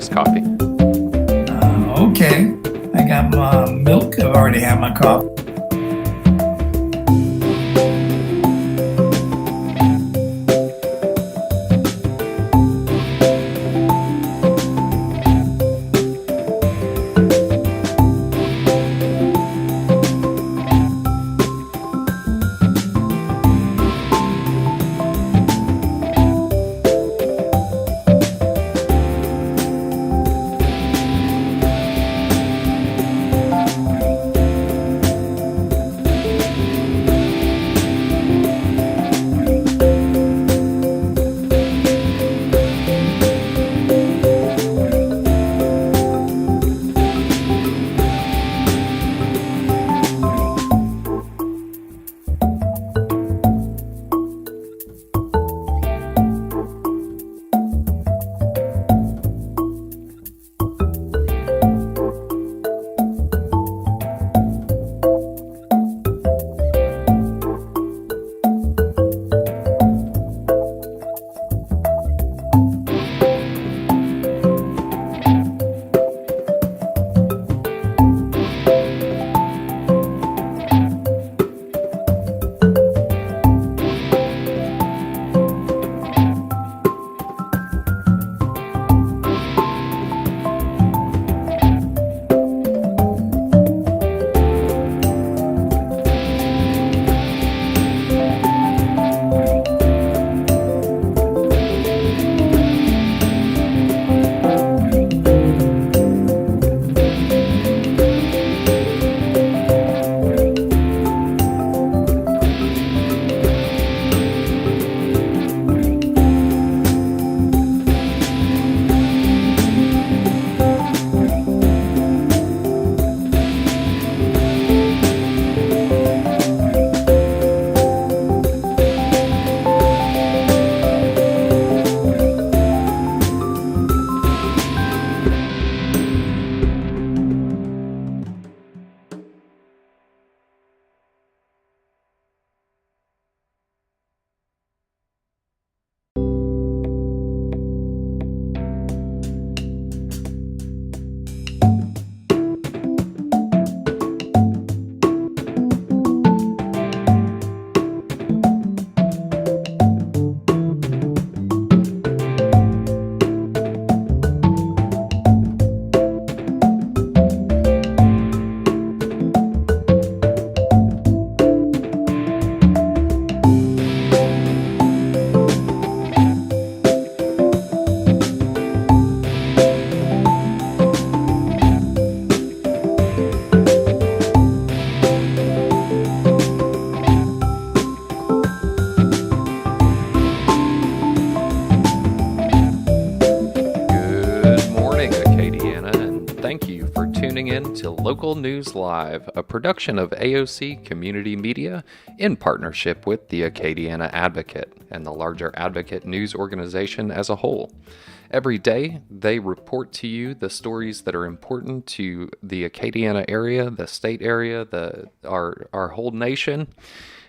this coffee? Okay. I got my milk. I've already had my coffee. Local News Live, a production of AOC Community Media in partnership with the Acadiana Advocate and the larger Advocate News organization as a whole. Every day, they report to you the stories that are important to the Acadiana area, the state area, our whole nation,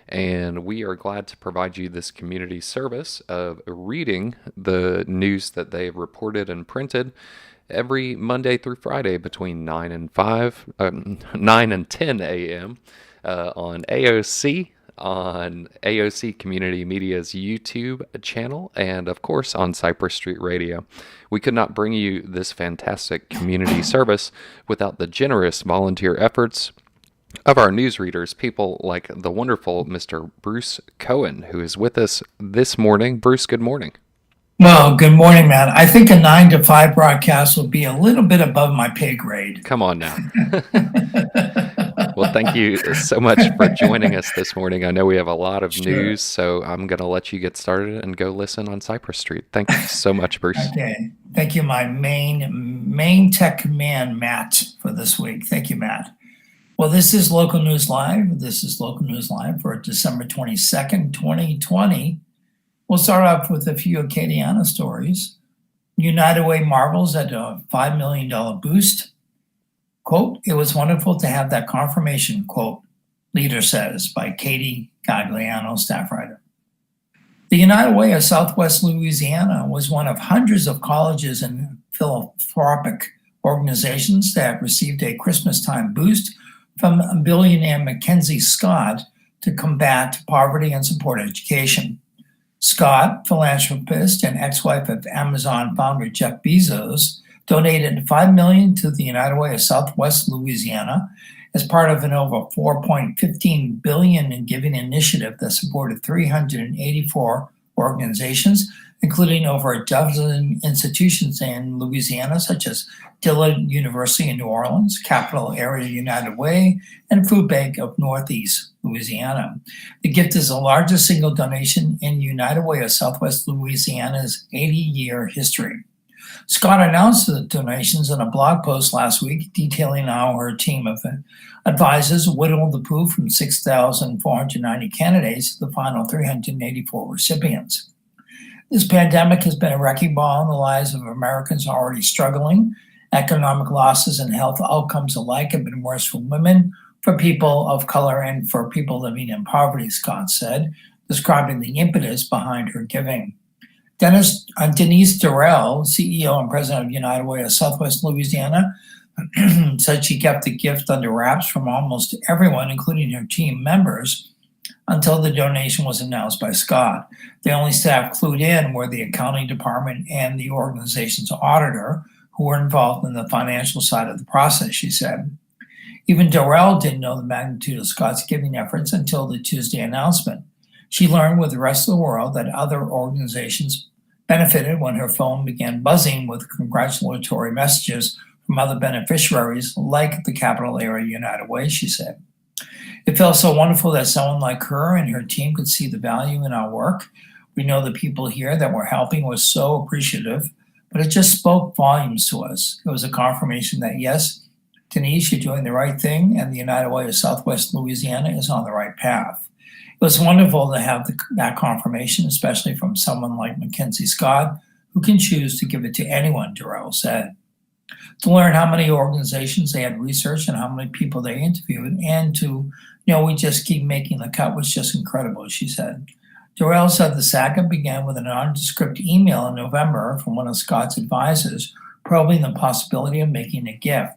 and we are glad to provide you this community service of reading the news that they've reported and printed every Monday through Friday between 9 and 10 a.m. On AOC, on AOC Community Media's YouTube channel, and of course on Cypress Street Radio. We could not bring you this fantastic community service without the generous volunteer efforts of our newsreaders, people like the wonderful Mr. Bruce Cohen, who is with us this morning. Bruce, good morning. Well, good morning, Matt. I think a 9 to 5 broadcast will be a little bit above my pay grade. Come on now. Well, thank you so much for joining us this morning. I know we have a lot of news, so I'm going to let you get started and go listen on Cypress Street. Thank you so much, Bruce. Okay. Thank you, my main tech man, Matt, for this week. Thank you, Matt. Well, this is Local News Live. This is Local News Live for December 22nd, 2020. We'll start off with a few Acadiana stories. United Way marvels at a $5 million boost. Quote, "It was wonderful to have that confirmation," quote, leader says, by Katie Gagliano, staff writer. The United Way of Southwest Louisiana was one of hundreds of colleges and philanthropic organizations that received a Christmas-time boost from billionaire Mackenzie Scott to combat poverty and support education. Scott, philanthropist and ex-wife of Amazon founder Jeff Bezos, donated $5 million to the United Way of Southwest Louisiana as part of an over $4.15 billion in giving initiative that supported 384 organizations, including over a dozen institutions in Louisiana, such as Dillard University in New Orleans, Capital Area United Way, and Food Bank of Northeast Louisiana. The gift is the largest single donation in United Way of Southwest Louisiana's 80-year history. Scott announced the donations in a blog post last week detailing how her team of advisors whittled the pool from 6,490 candidates to the final 384 recipients. This pandemic has been a wrecking ball in the lives of Americans already struggling. Economic losses and health outcomes alike have been worse for women, for people of color, and for people living in poverty, Scott said, describing the impetus behind her giving. Denise Durrell, CEO and president of United Way of Southwest Louisiana, said she kept the gift under wraps from almost everyone, including her team members, until the donation was announced by Scott. The only staff clued in were the accounting department and the organization's auditor, who were involved in the financial side of the process, she said. Even Durrell didn't know the magnitude of Scott's giving efforts until the Tuesday announcement. She learned with the rest of the world that other organizations benefited when her phone began buzzing with congratulatory messages from other beneficiaries like the Capital Area United Way, she said. It felt so wonderful that someone like her and her team could see the value in our work. We know the people here that we're helping were so appreciative, but it just spoke volumes to us. It was a confirmation that, yes, Denise, you're doing the right thing, and the United Way of Southwest Louisiana is on the right path. It was wonderful to have that confirmation, especially from someone like Mackenzie Scott, who can choose to give it to anyone, Durrell said. To learn how many organizations they had researched and how many people they interviewed, and to know we just keep making the cut was just incredible, she said. Durrell said the saga began with a nondescript email in November from one of Scott's advisors probing the possibility of making a gift.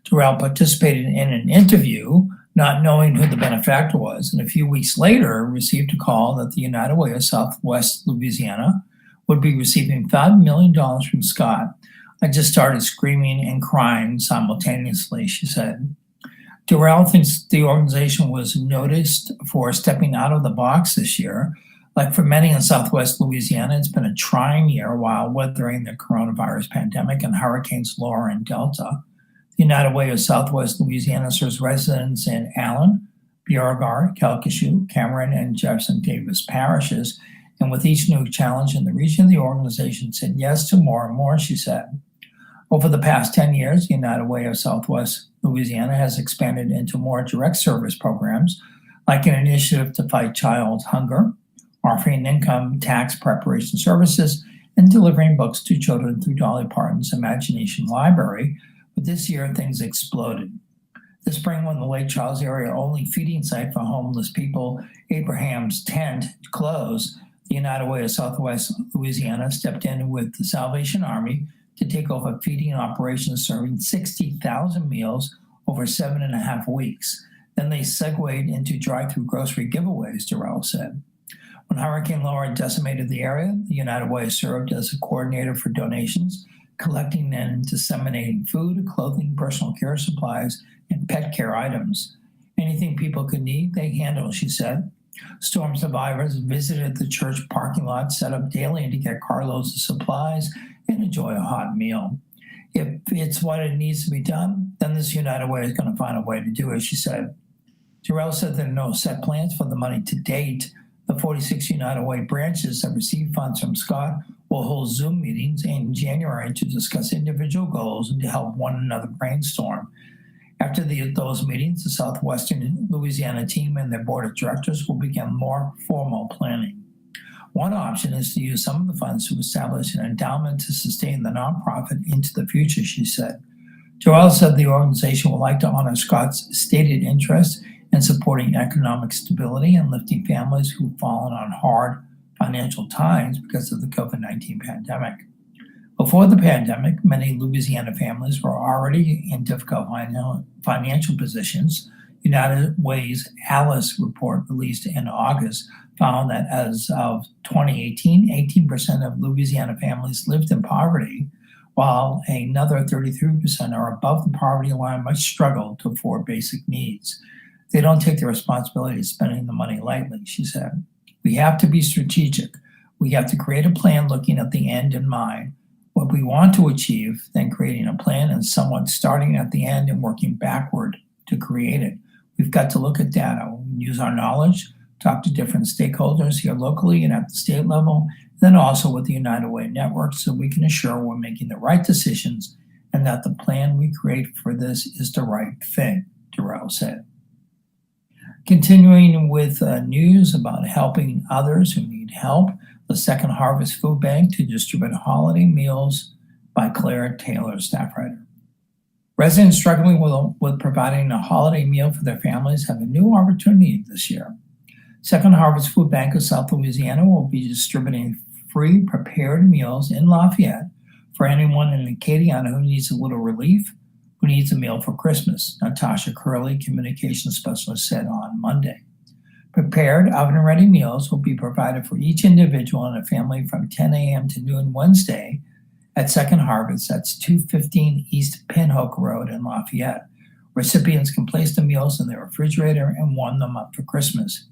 Durrell participated in an interview, not knowing who the benefactor was, and a few weeks later received a call that the United Way of Southwest Louisiana would be receiving $5 million from Scott. I just started screaming and crying simultaneously, she said. Durrell thinks the organization was noticed for stepping out of the box this year. Like for many in Southwest Louisiana, it's been a trying year while weathering the coronavirus pandemic and hurricanes Laura and Delta. The United Way of Southwest Louisiana serves residents in Allen, Beauregard, Calcasieu, Cameron, and Jefferson Davis parishes. And with each new challenge in the region, the organization said yes to more and more, she said. Over the past 10 years, the United Way of Southwest Louisiana has expanded into more direct service programs, like an initiative to fight child hunger, offering income tax preparation services, and delivering books to children through Dolly Parton's Imagination Library. But this year, things exploded. This spring, when the Lake Charles area only feeding site for homeless people, Abraham's Tent, closed, the United Way of Southwest Louisiana stepped in with the Salvation Army to take over feeding operations serving 60,000 meals over 7.5 weeks. Then they segued into drive-through grocery giveaways, Durrell said. When Hurricane Laura decimated the area, the United Way served as a coordinator for donations, collecting and disseminating food, clothing, personal care supplies, and pet care items. Anything people could need, they handle, she said. Storm survivors visited the church parking lot set up daily to get carloads of supplies and enjoy a hot meal. If it's what it needs to be done, then this United Way is going to find a way to do it, she said. Durrell said there are no set plans for the money to date. The 46 United Way branches that receive funds from Scott will hold Zoom meetings in January to discuss individual goals and to help one another brainstorm. After those meetings, the Southwestern Louisiana team and their board of directors will begin more formal planning. One option is to use some of the funds to establish an endowment to sustain the nonprofit into the future, she said. Durrell said the organization would like to honor Scott's stated interest in supporting economic stability and lifting families who've fallen on hard financial times because of the COVID-19 pandemic. Before the pandemic, many Louisiana families were already in difficult financial positions. United Way's ALIS report released in August found that as of 2018, 18% of Louisiana families lived in poverty, while another 33% are above the poverty line but struggle to afford basic needs. They don't take the responsibility of spending the money lightly, she said. We have to be strategic. We have to create a plan looking at the end in mind, what we want to achieve, then creating a plan and somewhat starting at the end and working backward to create it. We've got to look at data, use our knowledge, talk to different stakeholders here locally and at the state level, then also with the United Way network so we can assure we're making the right decisions and that the plan we create for this is the right thing, Durrell said. Continuing with news about helping others who need help, the Second Harvest Food Bank to distribute holiday meals by Claire Taylor, staff writer. Residents struggling with providing a holiday meal for their families have a new opportunity this year. Second Harvest Food Bank of South Louisiana will be distributing free prepared meals in Lafayette for anyone in Acadiana who needs a little relief, who needs a meal for Christmas, Natasha Curley, communications specialist, said on Monday. Prepared oven-ready meals will be provided for each individual and a family from 10 a.m. to noon Wednesday at Second Harvest. That's 215 East Pinhook Road in Lafayette. Recipients can place the meals in their refrigerator and warm them up for Christmas.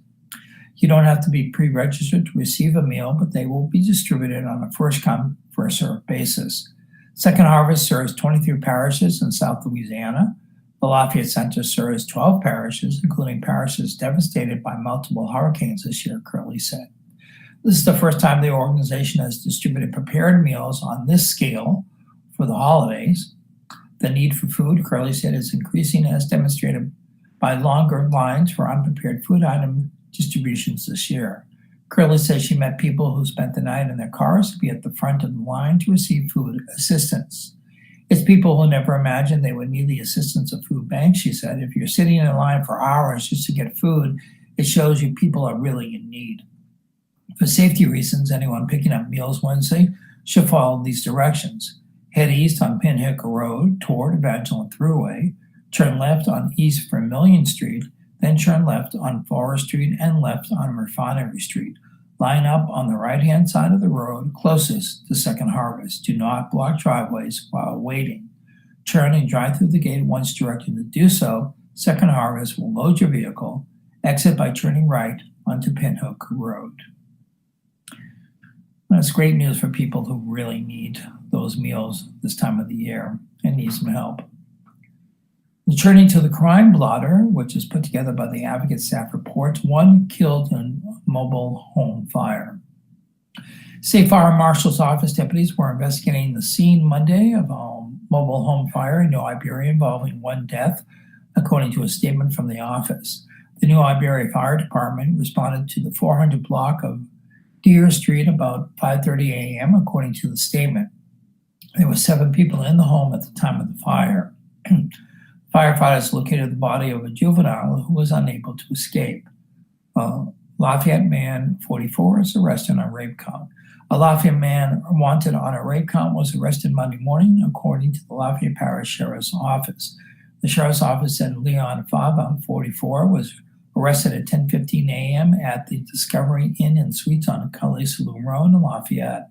You don't have to be pre-registered to receive a meal, but they will be distributed on a first-come, first-served basis. Second Harvest serves 23 parishes in South Louisiana. The Lafayette Center serves 12 parishes, including parishes devastated by multiple hurricanes this year, Curley said. This is the first time the organization has distributed prepared meals on this scale for the holidays. The need for food, Curley said, is increasing as demonstrated by longer lines for unprepared food item distributions this year. Curley says she met people who spent the night in their cars to be at the front of the line to receive food assistance. It's people who never imagined they would need the assistance of food banks, she said. If you're sitting in line for hours just to get food, it shows you people are really in need. For safety reasons, anyone picking up meals Wednesday should follow these directions. Head east on Pinhook Road toward Evangeline Thruway, turn left on East Vermilion Street, then turn left on Forest Street and left on Refinery Street. Line up on the right-hand side of the road closest to Second Harvest. Do not block driveways while waiting. Turn and drive through the gate once directed to do so. Second Harvest will load your vehicle. Exit by turning right onto Pinhook Road. That's great news for people who really need those meals this time of the year and need some help. Turning to the crime blotter, which is put together by the Advocate staff, reports one killed in mobile home fire. State Fire Marshal's Office deputies were investigating the scene Monday of a mobile home fire in New Iberia involving one death, according to a statement from the office. The New Iberia Fire Department responded to the 400 block of Deer Street about 5:30 a.m., according to the statement. There were 7 people in the home at the time of the fire. Firefighters located the body of a juvenile who was unable to escape. A Lafayette man, 44, is arrested on a rape count. A Lafayette man wanted on a rape count was arrested Monday morning, according to the Lafayette Parish Sheriff's Office. The Sheriff's Office said Leon Fava, 44, was arrested at 10:15 a.m. at the Discovery Inn and Suites on Cully Saloon Road in Lafayette.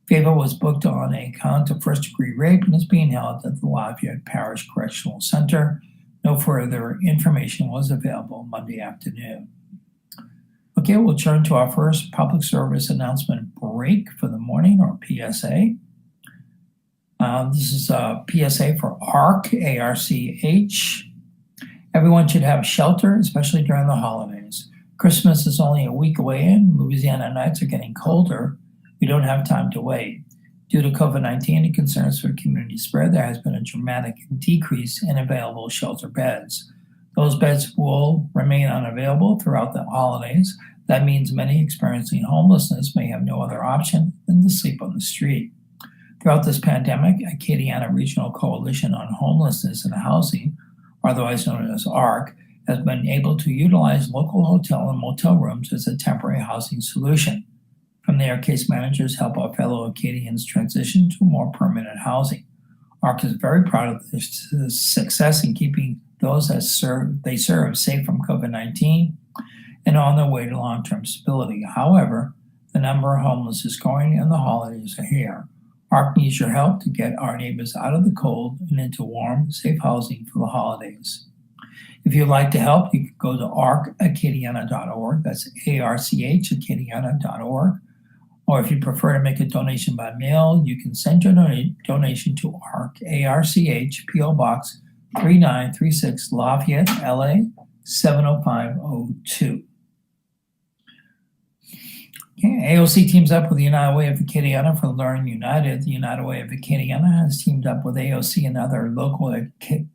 Fava was booked on a count of first-degree rape and is being held at the Lafayette Parish Correctional Center. No further information was available Monday afternoon. Okay, we'll turn to our first public service announcement break for the morning, or PSA. This is a PSA for ARC, A-R-C-H. Everyone should have shelter, especially during the holidays. Christmas is only a week away and Louisiana nights are getting colder. We don't have time to wait. Due to COVID-19 and concerns for community spread, there has been a dramatic decrease in available shelter beds. Those beds will remain unavailable throughout the holidays. That means many experiencing homelessness may have no other option than to sleep on the street. Throughout this pandemic, Acadiana Regional Coalition on Homelessness and Housing, otherwise known as ARC, has been able to utilize local hotel and motel rooms as a temporary housing solution. From and their case managers help our fellow Acadians transition to more permanent housing. ARC is very proud of their success in keeping those they serve safe from COVID-19 and on their way to long-term stability. However, the number of homeless is growing and the holidays are here. ARC needs your help to get our neighbors out of the cold and into warm, safe housing for the holidays. If you'd like to help, you can go to arcacadiana.org. That's ARCH, acadiana.org. Or if you prefer to make a donation by mail, you can send your donation to ARC, ARCH, P.O. Box 3936, Lafayette, LA 70502. AOC teams up with the United Way of Acadiana for Learn United. The United Way of Acadiana has teamed up with AOC and other local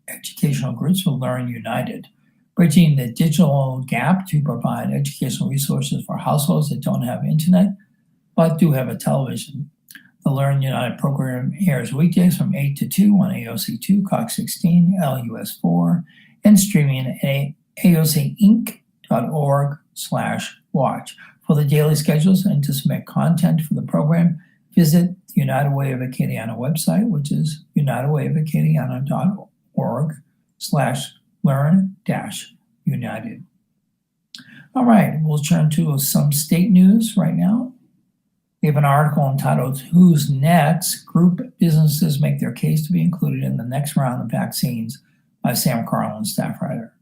educational groups for Learn United, bridging the digital gap to provide educational resources for households that don't have internet but do have a television. The Learn United program airs weekdays from 8 to 2 on AOC2, Cox 16, LUS 4, and streaming at aocinc.org/watch. For the daily schedules and to submit content for the program, visit the United Way of Acadiana website, which is unitedwayofacadiana.org/learn-united. All right, we'll turn to some state news right now. We have an article entitled, Who's Next? Group Businesses Make Their Case to be Included in the Next Round of Vaccines by Sam Carlin, staff writer.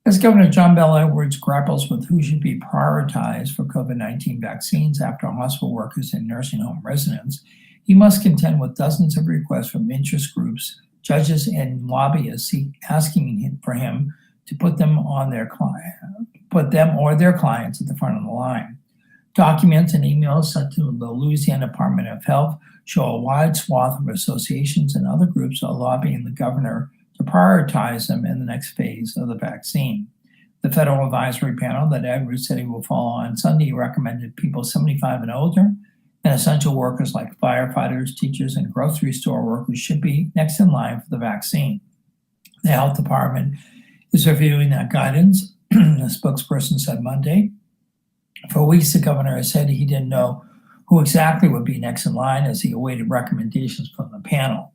As Governor John Bel Edwards grapples with who should be prioritized for COVID-19 vaccines after hospital workers and nursing home residents, he must contend with dozens of requests from interest groups, judges, and lobbyists asking for him to put them or their clients at the front of the line. Documents and emails sent to the Louisiana Department of Health show a wide swath of associations and other groups are lobbying the governor to prioritize them in the next phase of the vaccine. The federal advisory panel that Edwards said he will follow on Sunday recommended people 75 and older and essential workers like firefighters, teachers, and grocery store workers should be next in line for the vaccine. The health department is reviewing that guidance, a spokesperson said Monday. For weeks, the governor has said he didn't know who exactly would be next in line as he awaited recommendations from the panel.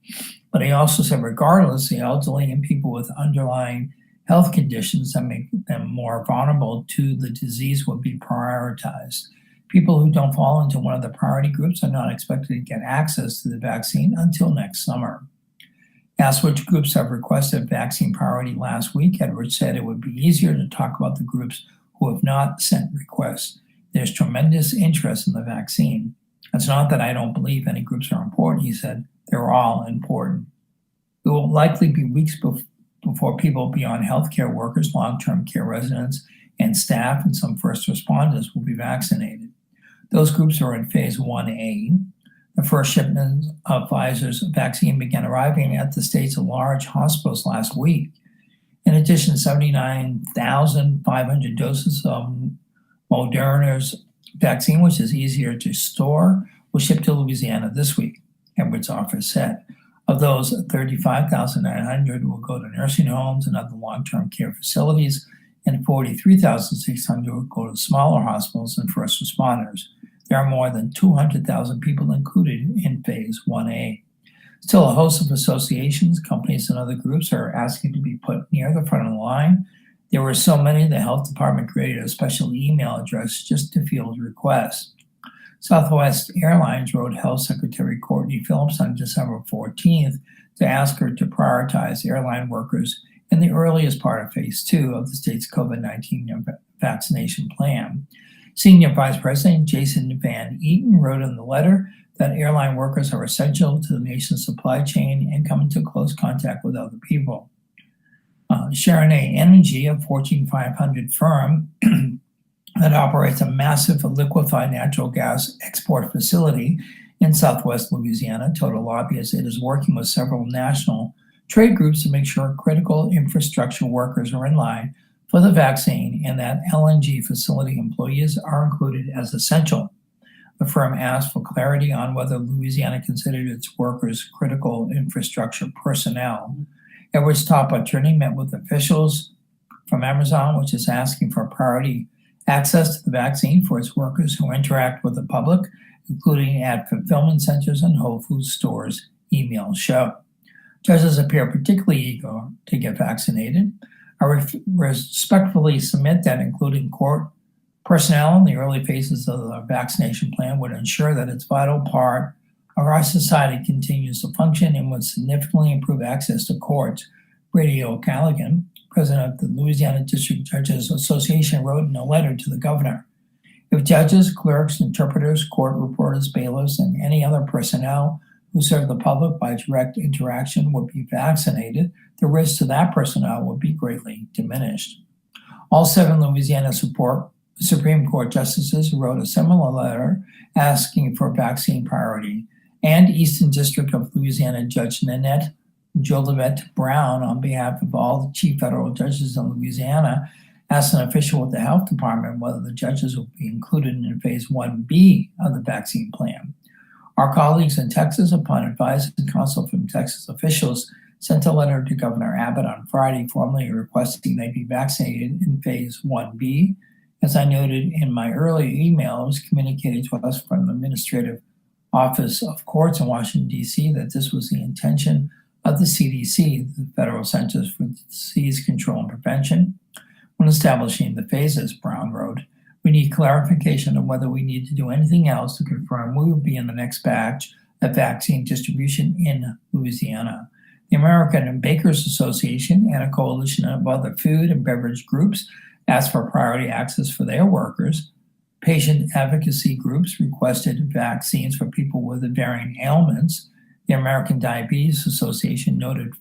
But he also said regardless, the elderly and people with underlying health conditions that make them more vulnerable to the disease would be prioritized. People who don't fall into one of the priority groups are not expected to get access to the vaccine until next summer. Asked which groups have requested vaccine priority last week, Edwards said it would be easier to talk about the groups who have not sent requests. There's tremendous interest in the vaccine. It's not that I don't believe any groups are important, he said. They're all important. It will likely be weeks before people beyond healthcare workers, long-term care residents, and staff, and some first responders will be vaccinated. Those groups are in phase 1A. The first shipment of Pfizer's vaccine began arriving at the state's large hospitals last week. In addition, 79,500 doses of Moderna's vaccine, which is easier to store, will ship to Louisiana this week, Edwards' office said. Of those, 35,900 will go to nursing homes and other long-term care facilities, and 43,600 will go to smaller hospitals and first responders. There are more than 200,000 people included in phase 1A. Still, a host of associations, companies, and other groups are asking to be put near the front of the line. There were so many, the health department created a special email address just to field requests. Southwest Airlines wrote Health Secretary Courtney Phillips on December 14th to ask her to prioritize airline workers in the earliest part of phase 2 of the state's COVID-19 vaccination plan. Senior Vice President Jason Van Eaton wrote in the letter that airline workers are essential to the nation's supply chain and come into close contact with other people. Sharonay Energy, a Fortune 500 firm that operates a massive liquefied natural gas export facility in southwest Louisiana, told a lobbyist it is working with several national trade groups to make sure critical infrastructure workers are in line for the vaccine and that LNG facility employees are included as essential. The firm asked for clarity on whether Louisiana considered its workers critical infrastructure personnel. Edwards' top attorney met with officials from Amazon, which is asking for priority access to the vaccine for its workers who interact with the public, including at fulfillment centers and Whole Foods stores, emails show. Judges appear particularly eager to get vaccinated. I respectfully submit that including court personnel in the early phases of the vaccination plan would ensure that its vital part of our society continues to function and would significantly improve access to courts. Brady O'Callaghan, president of the Louisiana District Judges Association, wrote in a letter to the governor, "If judges, clerks, interpreters, court reporters, bailiffs, and any other personnel who serve the public by direct interaction would be vaccinated, the risk to that personnel would be greatly diminished." All 7 Louisiana Supreme Court justices wrote a similar letter asking for vaccine priority, and Eastern District of Louisiana Judge Nanette Jolivet Brown, on behalf of all the chief federal judges in Louisiana, asked an official with the health department whether the judges would be included in phase 1B of the vaccine plan. Our colleagues in Texas, upon advice and counsel from Texas officials, sent a letter to Governor Abbott on Friday formally requesting they be vaccinated in phase 1B. As I noted in my earlier email, it was communicated to us from the Administrative Office of Courts in Washington, D.C., that this was the intention of the CDC, the Federal Centers for Disease Control and Prevention. When establishing the phases, Brown wrote, "We need clarification of whether we need to do anything else to confirm we will be in the next batch of vaccine distribution in Louisiana." The American Bakers Association and a coalition of other food and beverage groups asked for priority access for their workers. Patient advocacy groups requested vaccines for people with varying ailments. The American Diabetes Association noted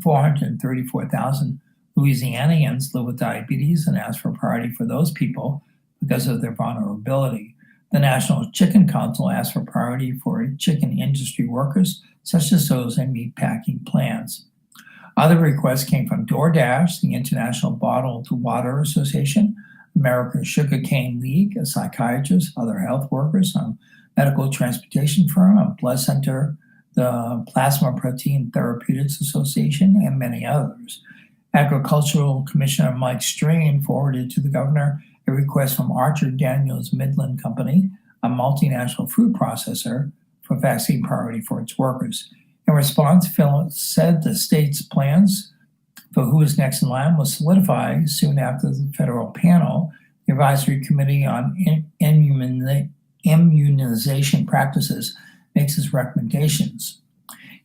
434,000 Louisianians live with diabetes and asked for priority for those people because of their vulnerability. The National Chicken Council asked for priority for chicken industry workers, such as those in meatpacking plants. Other requests came from DoorDash, the International Bottled Water Association, American Sugarcane League, a psychiatrist, other health workers, a medical transportation firm, a blood center, the Plasma Protein Therapeutics Association, and many others. Agricultural Commissioner Mike Strain forwarded to the governor a request from Archer Daniels Midland Company, a multinational food processor, for vaccine priority for its workers. In response, Phil said the state's plans for who is next in line will solidify soon after the federal panel, the Advisory Committee on Immunization Practices, makes its recommendations.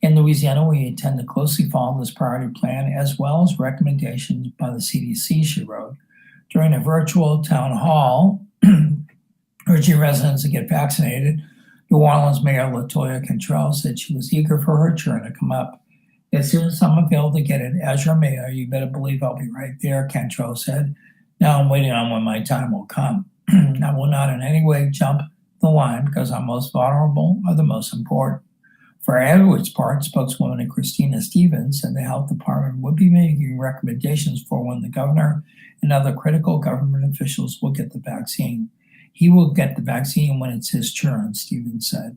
In Louisiana, we intend to closely follow this priority plan as well as recommendations by the CDC, she wrote. During a virtual town hall urging residents to get vaccinated, New Orleans Mayor LaToya Cantrell said she was eager for her turn to come up. "As soon as I'm available to get it as your mayor, you better believe I'll be right there," Cantrell said. "Now I'm waiting on when my time will come. I will not in any way jump the line because I'm most vulnerable or the most important." For Edwards' part, spokeswoman Christina Stevens said the health department would be making recommendations for when the governor and other critical government officials will get the vaccine. "He will get the vaccine when it's his turn," Stevens said.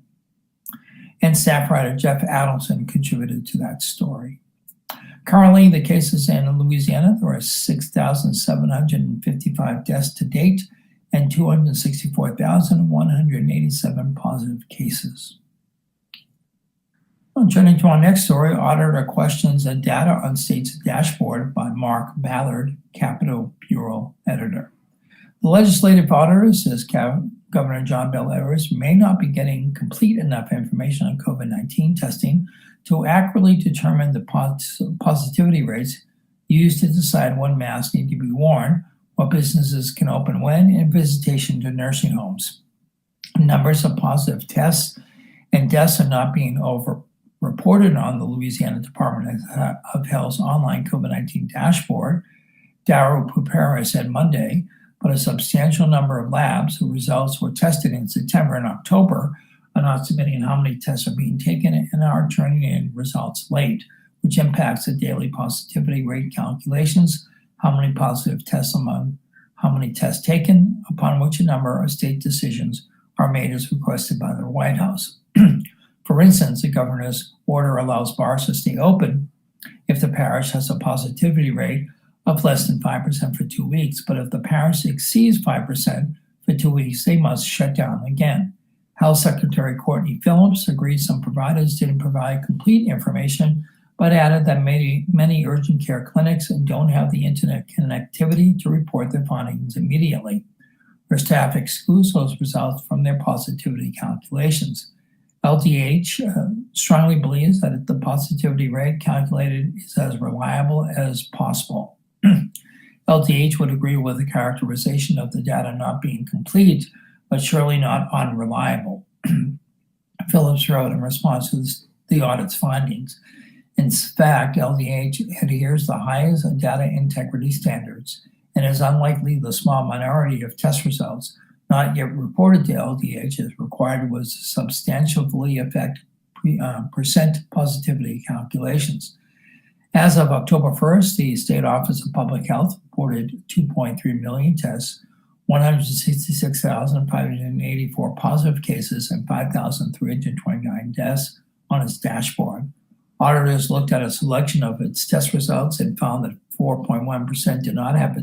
And staff writer Jeff Adelson contributed to that story. Currently, the cases in Louisiana, there are 6,755 deaths to date and 264,187 positive cases. Well, turning to our next story, auditor questions and data on state's dashboard by Mark Ballard, Capitol Bureau editor. The legislative auditor says Governor John Bel Edwards may not be getting complete enough information on COVID-19 testing to accurately determine the positivity rates used to decide when masks need to be worn, what businesses can open when, and visitation to nursing homes. Numbers of positive tests and deaths are not being reported on the Louisiana Department of Health's online COVID-19 dashboard, Darryl Pupera said Monday, but a substantial number of labs whose results were tested in September and October are not submitting how many tests are being taken and are turning in results late, which impacts the daily positivity rate calculations, how many positive tests among how many tests taken, upon which a number of state decisions are made as requested by the White House. For instance, the governor's order allows bars to stay open if the parish has a positivity rate of less than 5% for 2 weeks, but if the parish exceeds 5% for 2 weeks, they must shut down again. Health Secretary Courtney Phillips agreed some providers didn't provide complete information, but added that many urgent care clinics don't have the internet connectivity to report their findings immediately. Her staff excludes those results from their positivity calculations. LDH strongly believes that the positivity rate calculated is as reliable as possible. LDH would agree with the characterization of the data not being complete, but surely not unreliable. Phillips wrote in response to the audit's findings. In fact, LDH adheres to the highest data integrity standards and is unlikely the small minority of test results not yet reported to LDH as required was substantially affect percent positivity calculations. As of October 1st, the State Office of Public Health reported 2.3 million tests, 166,584 positive cases, and 5,329 deaths on its dashboard. Auditors looked at a selection of its test results and found that 4.1% did not have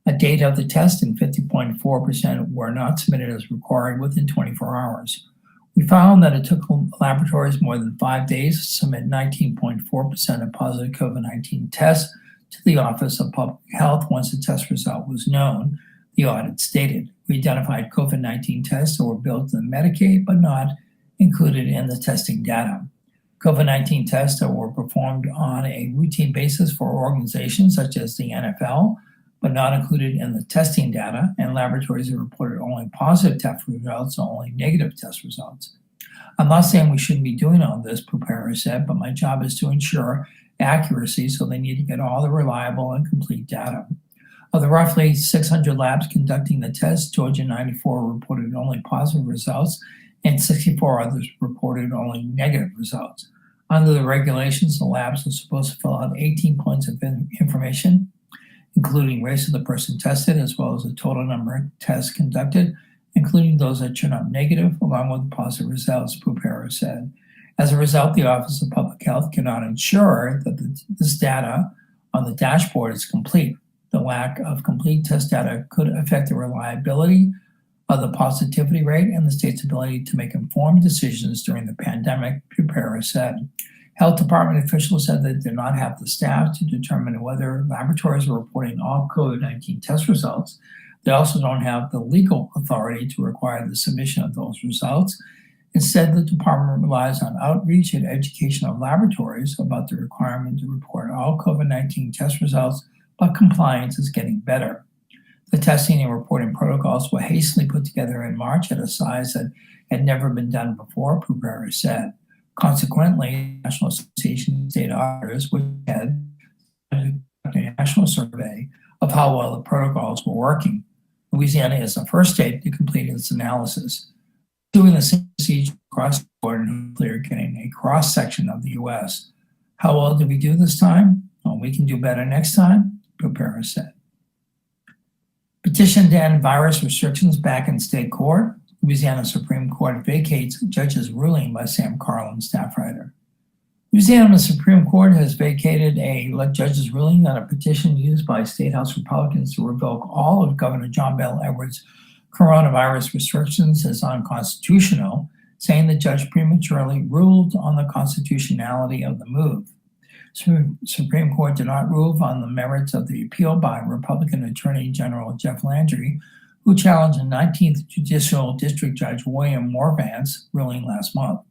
a date of the test and 50.4% were not submitted as required within 24 hours. We found that it took laboratories more than 5 days to submit 19.4% of positive COVID-19 tests to the Office of Public Health once the test result was known, the audit stated. We identified COVID-19 tests that were billed to the Medicaid but not included in the testing data. COVID-19 tests that were performed on a routine basis for organizations such as the NFL, but not included in the testing data, and laboratories that reported only positive test results or only negative test results. I'm not saying we shouldn't be doing all this, Pupera said, but my job is to ensure accuracy, so they need to get all the reliable and complete data. Of the roughly 600 labs conducting the test, Georgia 94 reported only positive results, and 64 others reported only negative results. Under the regulations, the labs are supposed to fill out 18 points of information, including race of the person tested, as well as the total number of tests conducted, including those that turned up negative, along with positive results, Pupera said. As a result, the Office of Public Health cannot ensure that this data on the dashboard is complete. The lack of complete test data could affect the reliability of the positivity rate and the state's ability to make informed decisions during the pandemic, Pupera said. Health Department officials said they did not have the staff to determine whether laboratories were reporting all COVID-19 test results. They also don't have the legal authority to require the submission of those results. Instead, the department relies on outreach and education of laboratories about the requirement to report all COVID-19 test results, but compliance is getting better. The testing and reporting protocols were hastily put together in March at a size that had never been done before, Pupera said. Consequently, the National Association of State Auditors, which had a national survey of how well the protocols were working. Louisiana is the first state to complete its analysis. Doing the same procedure across the board and hopefully getting a cross-section of the U.S. How well did we do this time? Well, we can do better next time, Pupera said. Petition to end virus restrictions back in state court. Louisiana Supreme Court vacates judge's ruling by Sam Carlin, staff writer. Louisiana Supreme Court has vacated a judge's ruling on a petition used by State House Republicans to revoke all of Governor John Bel Edwards' coronavirus restrictions as unconstitutional, saying the judge prematurely ruled on the constitutionality of the move. Supreme Court did not rule on the merits of the appeal by Republican Attorney General Jeff Landry, who challenged the 19th Judicial District Judge William Morvant's ruling last month.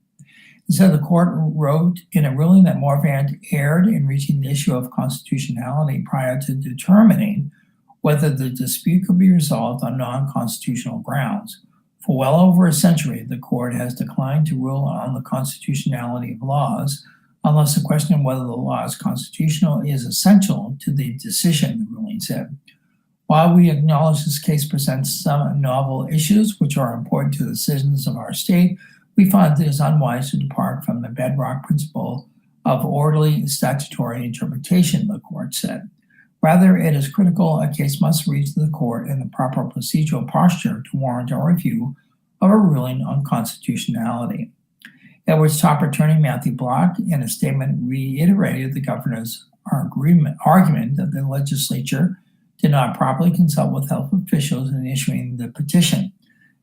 Instead, the court wrote in a ruling that Morvant erred in reaching the issue of constitutionality prior to determining whether the dispute could be resolved on non-constitutional grounds. For well over a century, the court has declined to rule on the constitutionality of laws unless the question of whether the law is constitutional is essential to the decision, the ruling said. While we acknowledge this case presents some novel issues which are important to the citizens of our state, we find it is unwise to depart from the bedrock principle of orderly statutory interpretation, the court said. Rather, it is critical a case must reach the court in the proper procedural posture to warrant a review of a ruling on constitutionality. Edwards' top attorney, Matthew Block, in a statement reiterated the governor's argument that the legislature did not properly consult with health officials in issuing the petition,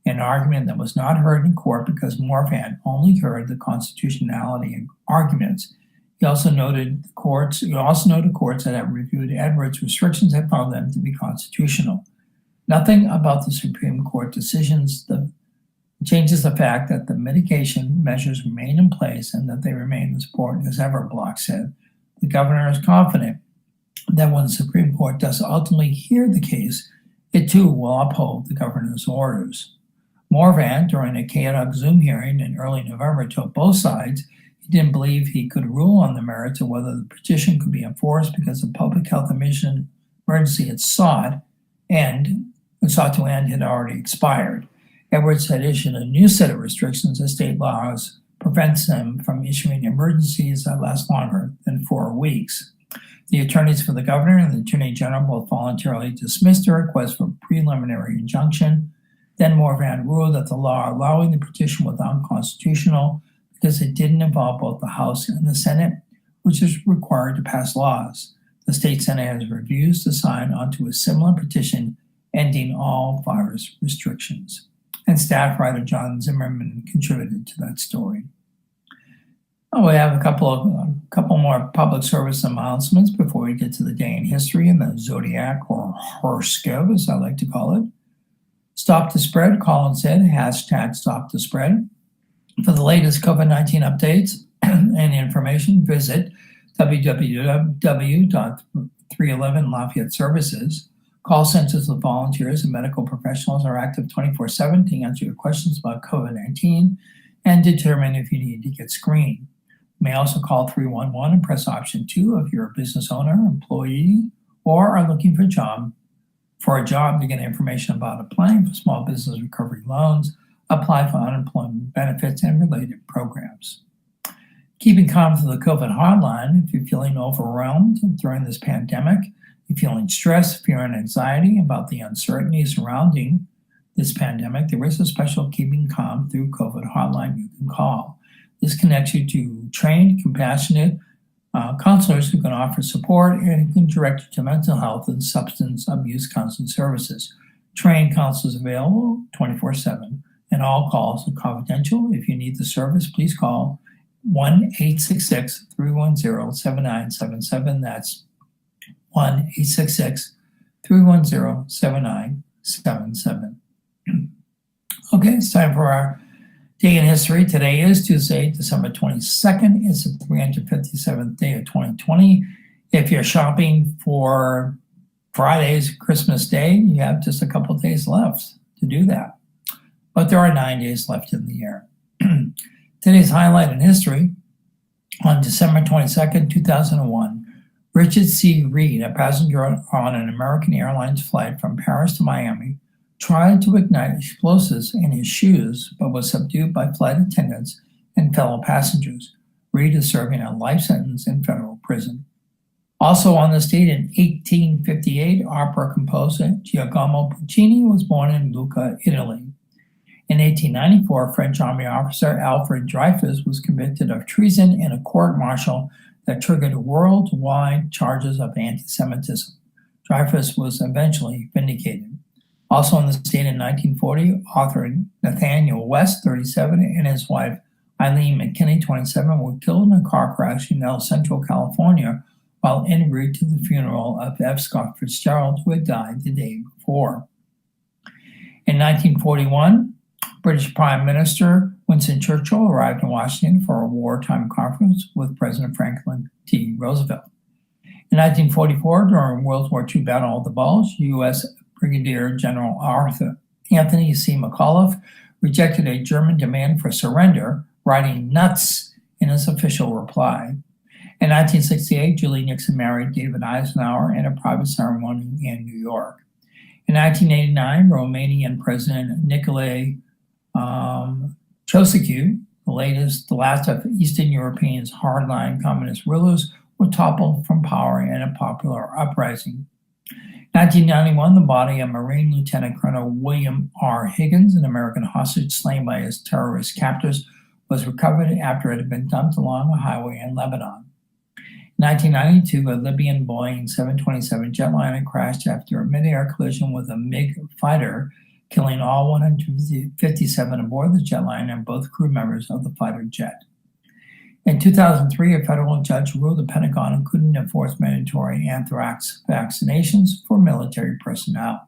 an argument that was not heard in court because Morvan only heard the constitutionality arguments. He also noted courts that have reviewed Edwards' restrictions have found them to be constitutional. Nothing about the Supreme Court decisions changes the fact that the mitigation measures remain in place and that they remain as important as ever, Block said. The governor is confident that when the Supreme Court does ultimately hear the case, it too will uphold the governor's orders. Morvan, during a chaotic Zoom hearing in early November, told both sides he didn't believe he could rule on the merits of whether the petition could be enforced because the public health emergency it sought to end had already expired. Edwards had issued a new set of restrictions as state laws prevents them from issuing emergencies that last longer than 4 weeks. The attorneys for the governor and the attorney general both voluntarily dismissed the request for preliminary injunction. Then Morvan ruled that the law allowing the petition was unconstitutional because it didn't involve both the House and the Senate, which is required to pass laws. The state Senate has refused to sign onto a similar petition ending all virus restrictions. And staff writer John Zimmerman contributed to that story. We have a couple more public service announcements before we get to the day in history and the zodiac or horoscope, as I like to call it. Stop the spread, Colin said, hashtag stop the spread. For the latest COVID-19 updates and information, visit www.311 Lafayette Services. Call centers of volunteers and medical professionals are active 24/7 to answer your questions about COVID-19 and determine if you need to get screened. You may also call 311 and press option 2 if you're a business owner, employee, or are looking for a job to get information about applying for small business recovery loans, apply for unemployment benefits, and related programs. Keeping calm through the COVID hotline, if you're feeling overwhelmed during this pandemic, you're feeling stress, fear, and anxiety about the uncertainty surrounding this pandemic, there is a special Keeping Calm Through COVID hotline you can call. This connects you to trained, compassionate counselors who can offer support and can direct you to mental health and substance abuse counseling services. Trained counselors available 24/7, and all calls are confidential. If you need the service, please call 1-866-310-7977. That's 1-866-310-7977. Okay, it's time for our day in history. Today is Tuesday, December 22nd. It's the 357th day of 2020. If you're shopping for Friday's Christmas Day, you have just a couple of days left to do that. But there are 9 days left in the year. Today's highlight in history, on December 22nd, 2001, Richard C. Reed, a passenger on an American Airlines flight from Paris to Miami, tried to ignite explosives in his shoes, but was subdued by flight attendants and fellow passengers. Reed is serving a life sentence in federal prison. Also on this date in 1858, opera composer Giacomo Puccini was born in Lucca, Italy. In 1894, French Army officer Alfred Dreyfus was convicted of treason in a court-martial that triggered worldwide charges of anti-Semitism. Dreyfus was eventually vindicated. Also on this date in 1940, author Nathaniel West, 37, and his wife Eileen McKinney, 27, were killed in a car crash in El Centro, California, while en route to the funeral of F. Scott Fitzgerald, who had died the day before. In 1941, British Prime Minister Winston Churchill arrived in Washington for a wartime conference with President Franklin D. Roosevelt. In 1944, during World War II Battle of the Bulge, U.S. Brigadier General Anthony C. McAuliffe rejected a German demand for surrender, writing "nuts" in his official reply. In 1968, Julie Nixon married David Eisenhower in a private ceremony in New York. In 1989, Romanian President Nicolae Ceausescu, the last of Eastern Europeans' hardline communist rulers, were toppled from power in a popular uprising. 1991, the body of Marine Lieutenant Colonel William R. Higgins, an American hostage slain by his terrorist captors, was recovered after it had been dumped along a highway in Lebanon. In 1992, a Libyan Boeing 727 jetliner crashed after a mid-air collision with a MiG fighter, killing all 157 aboard the jetliner and both crew members of the fighter jet. In 2003, a federal judge ruled the Pentagon couldn't enforce mandatory anthrax vaccinations for military personnel.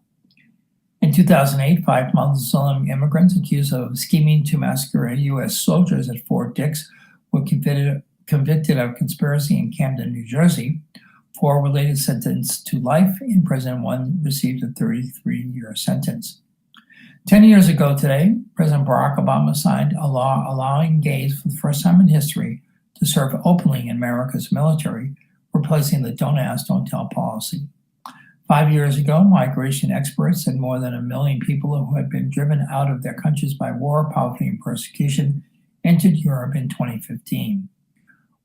In 2008, 5 Muslim immigrants accused of scheming to massacre U.S. soldiers at Fort Dix were convicted of conspiracy in Camden, New Jersey. 4 were later sentenced to life in prison. 1 received a 33-year sentence. 10 years ago today, President Barack Obama signed a law allowing gays for the first time in history to serve openly in America's military, replacing the Don't Ask, Don't Tell policy. 5 years ago, migration experts said more than 1 million people who had been driven out of their countries by war, poverty, and persecution entered Europe in 2015.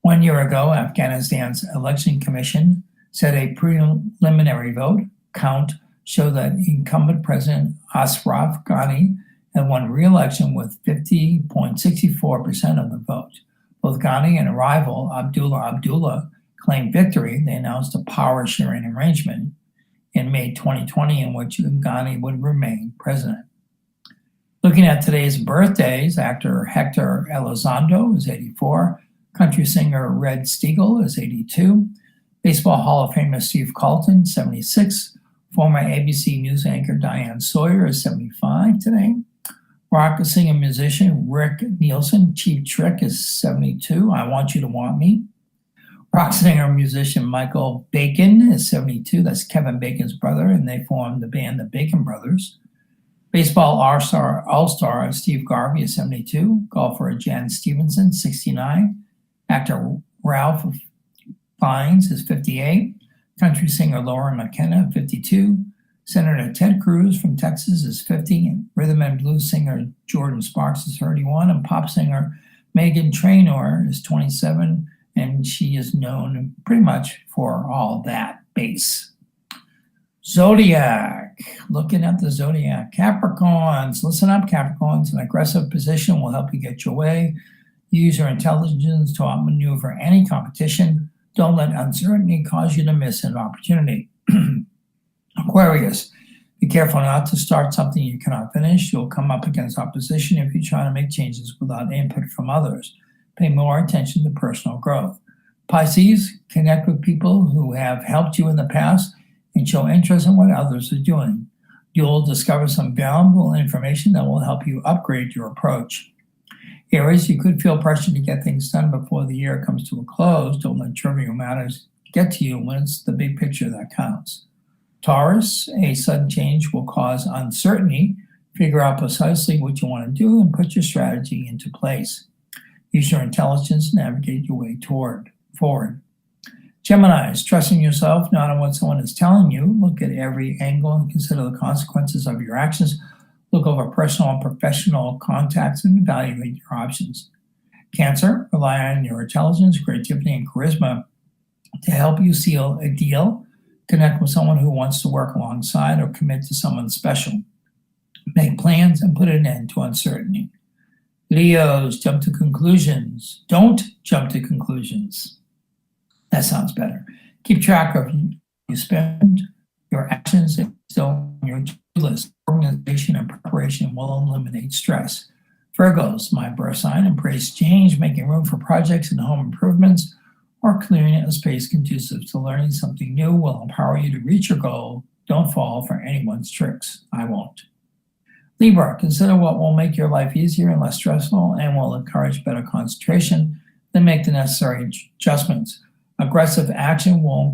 1 year ago, Afghanistan's election commission said a preliminary vote count showed that incumbent President Ashraf Ghani had won re-election with 50.64% of the vote. Both Ghani and rival Abdullah claimed victory. They announced a power-sharing arrangement in May 2020 in which Ghani would remain president. Looking at today's birthdays, actor Hector Elizondo is 84, country singer Red Steagall is 82, Baseball Hall of Famer Steve Carlton, 76, former ABC News anchor Diane Sawyer is 75 today, rock singer musician Rick Nielsen, Cheap Trick, is 72, I Want You to Want Me. Rock singer musician Michael Bacon is 72, that's Kevin Bacon's brother, and they formed the band the Bacon Brothers. Baseball All-Star Steve Garvey is 72, golfer Jan Stevenson, 69, actor Ralph Fiennes is 58, country singer Lauren McKenna, 52, Senator Ted Cruz from Texas is 50, and rhythm and blues singer Jordan Sparks is 31, and pop singer Meghan Trainor is 27, and she is known pretty much for all that bass. Zodiac, looking at the Zodiac. Capricorns, listen up, Capricorns. An aggressive position will help you get your way. Use your intelligence to outmaneuver any competition. Don't let uncertainty cause you to miss an opportunity. Aquarius, be careful not to start something you cannot finish. You'll come up against opposition if you try to make changes without input from others. Pay more attention to personal growth. Pisces, connect with people who have helped you in the past and show interest in what others are doing. You'll discover some valuable information that will help you upgrade your approach. Aries, you could feel pressure to get things done before the year comes to a close. Don't let trivial matters get to you when it's the big picture that counts. Taurus, a sudden change will cause uncertainty. Figure out precisely what you want to do and put your strategy into place. Use your intelligence to navigate your way forward. Geminis, trust in yourself, not on what someone is telling you. Look at every angle and consider the consequences of your actions. Look over personal and professional contacts and evaluate your options. Cancer, rely on your intelligence, creativity, and charisma to help you seal a deal. Connect with someone who wants to work alongside or commit to someone special. Make plans and put an end to uncertainty. Leos, jump to conclusions. Don't jump to conclusions. That sounds better. Keep track of you spend, your actions, and still on your to-do list. Organization and preparation will eliminate stress. Virgos, my birth sign, embrace change, making room for projects and home improvements, or clearing a space conducive to learning something new will empower you to reach your goal. Don't fall for anyone's tricks. I won't. Libra, consider what will make your life easier and less stressful and will encourage better concentration, then make the necessary adjustments. Aggressive action will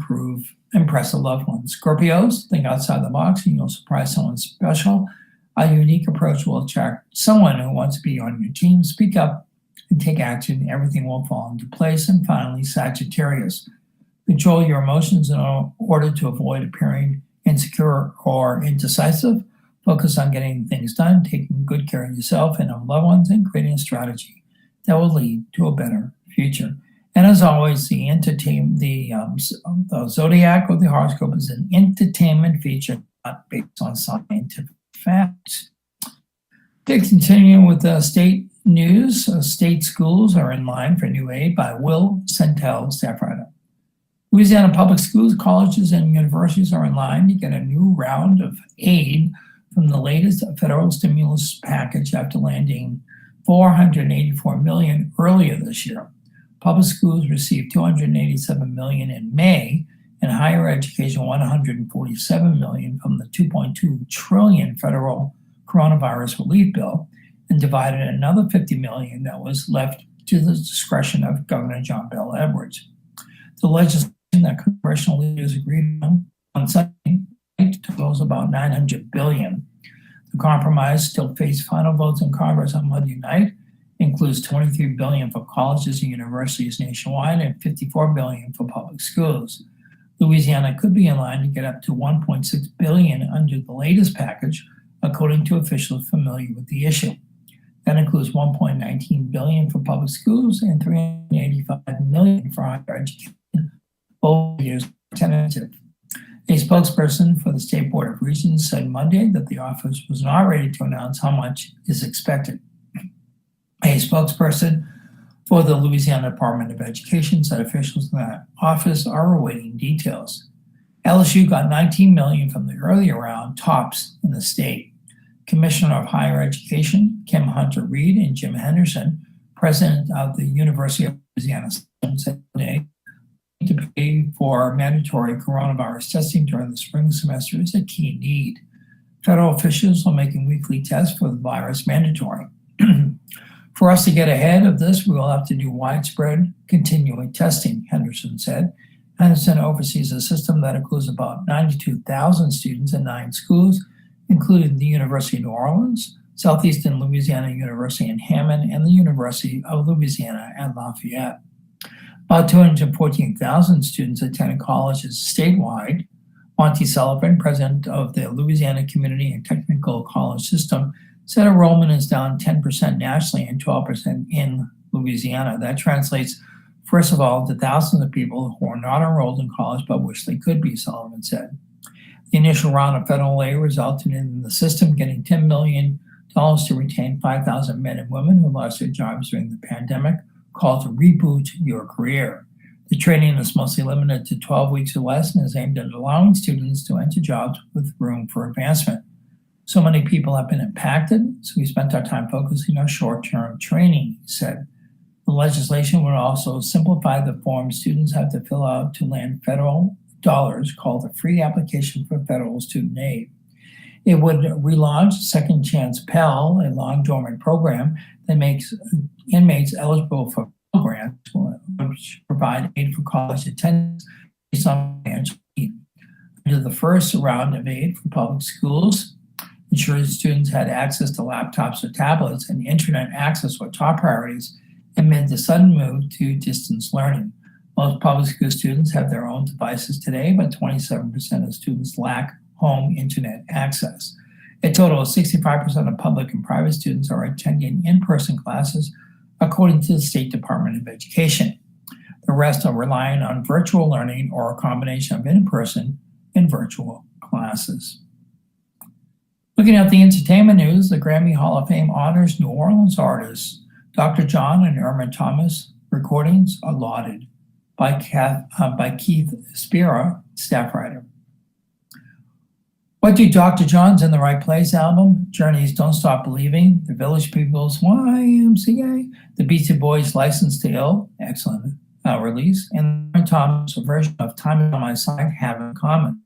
impress a loved one. Scorpios, think outside the box and you'll surprise someone special. A unique approach will attract someone who wants to be on your team. Speak up and take action. Everything will fall into place. And finally, Sagittarius, control your emotions in order to avoid appearing insecure or indecisive. Focus on getting things done, taking good care of yourself and of loved ones, and creating a strategy that will lead to a better future. And as always, the zodiac or the horoscope is an entertainment feature, not based on scientific facts. Okay, continuing with the state news, state schools are in line for new aid by Will Centel, staff writer. Louisiana public schools, colleges, and universities are in line to get a new round of aid from the latest federal stimulus package after landing $484 million earlier this year. Public schools received $287 million in May, and higher education $147 million from the $2.2 trillion federal coronavirus relief bill, and divided another $50 million that was left to the discretion of Governor John Bel Edwards. The legislation that congressional leaders agreed on Sunday totals about $900 billion. The compromise still faced final votes in Congress on Monday night, includes $23 billion for colleges and universities nationwide and $54 billion for public schools. Louisiana could be in line to get up to $1.6 billion under the latest package, according to officials familiar with the issue. That includes $1.19 billion for public schools and $385 million for higher education. Both years tentative. A spokesperson for the State Board of Regents said Monday that the office was not ready to announce how much is expected. A spokesperson for the Louisiana Department of Education said officials in that office are awaiting details. LSU got $19 million from the earlier round tops in the state. Commissioner of Higher Education Kim Hunter-Reed and Jim Henderson, president of the University of Louisiana, said today to pay for mandatory coronavirus testing during the spring semester is a key need. Federal officials are making weekly tests for the virus mandatory. For us to get ahead of this, we will have to do widespread continuing testing, Henderson said. Henderson oversees a system that includes about 92,000 students in 9 schools, including the University of New Orleans, Southeastern Louisiana University in Hammond, and the University of Louisiana at Lafayette. About 214,000 students attend colleges statewide. Monty Sullivan, president of the Louisiana Community and Technical College System, said enrollment is down 10% nationally and 12% in Louisiana. That translates, first of all, to thousands of people who are not enrolled in college but wish they could be, Sullivan said. The initial round of federal aid resulted in the system getting $10 million to retain 5,000 men and women who lost their jobs during the pandemic, called to Reboot Your Career. The training is mostly limited to 12 weeks or less and is aimed at allowing students to enter jobs with room for advancement. So many people have been impacted, so we spent our time focusing on short-term training, he said. The legislation would also simplify the form students have to fill out to land federal dollars called the Free Application for Federal Student Aid. It would relaunch Second Chance Pell, a long-dormant program that makes inmates eligible for Pell grants, which provide aid for college attendance based on financial need. Under the first round of aid for public schools, ensuring students had access to laptops or tablets and internet access were top priorities amid the sudden move to distance learning. Most public school students have their own devices today, but 27% of students lack home internet access. A total of 65% of public and private students are attending in-person classes, according to the State Department of Education. The rest are relying on virtual learning or a combination of in-person and virtual classes. Looking at the entertainment news, the Grammy Hall of Fame honors New Orleans artists Dr. John and Irma Thomas. Recordings are lauded by Keith Spira, staff writer. What Do Dr. John's In the Right Place album, Journey's Don't Stop Believing, The Village People's YMCA, The Beastie Boys' License to Ill, excellent release, and Irma Thomas' version of Time Is on My Side have in common.